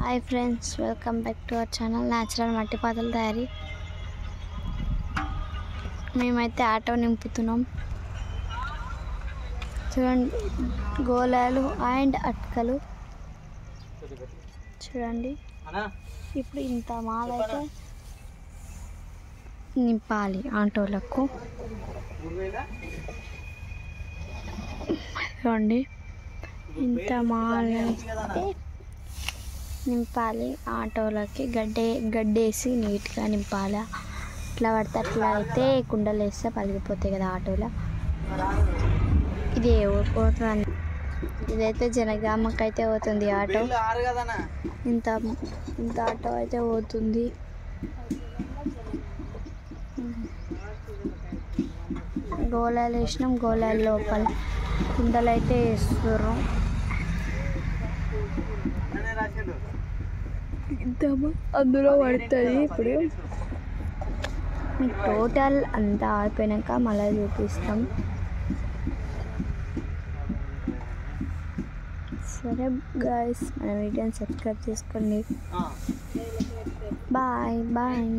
Hi friends, welcome back to our channel natural మట్టి పాత్రల తయారీ. మేమైతే ఆటో నింపుతున్నాం. చూడండి, గోళాలు అండ్ అట్కలు చూడండి. ఇప్పుడు ఇంత మాలైతే నింపాలి ఆటోలకు. చూడండి, ఇంత మాల నింపాలి ఆటోలకి. గడ్డేసి నీట్గా నింపాలి. ఇట్లా పడితే అట్లా అయితే కుండలు వేస్తే పలిగిపోతాయి కదా ఆటోలో. ఇది పోతుంది, ఇదైతే జనగామకి అయితే పోతుంది ఆటో. ఇంత ఆటో అయితే పోతుంది. గోళాలు వేసినాం, గోళాల లోపల కుండలు అయితే వేస్తుర్రు. అందులో పడుతుంది. ఇప్పుడు టోటల్ అంతా ఆడిపోయాక మళ్ళీ చూపిస్తాం. సరే గాయ్స్, మన వీడియోని సబ్స్క్రైబ్ చేసుకోండి. Bye bye.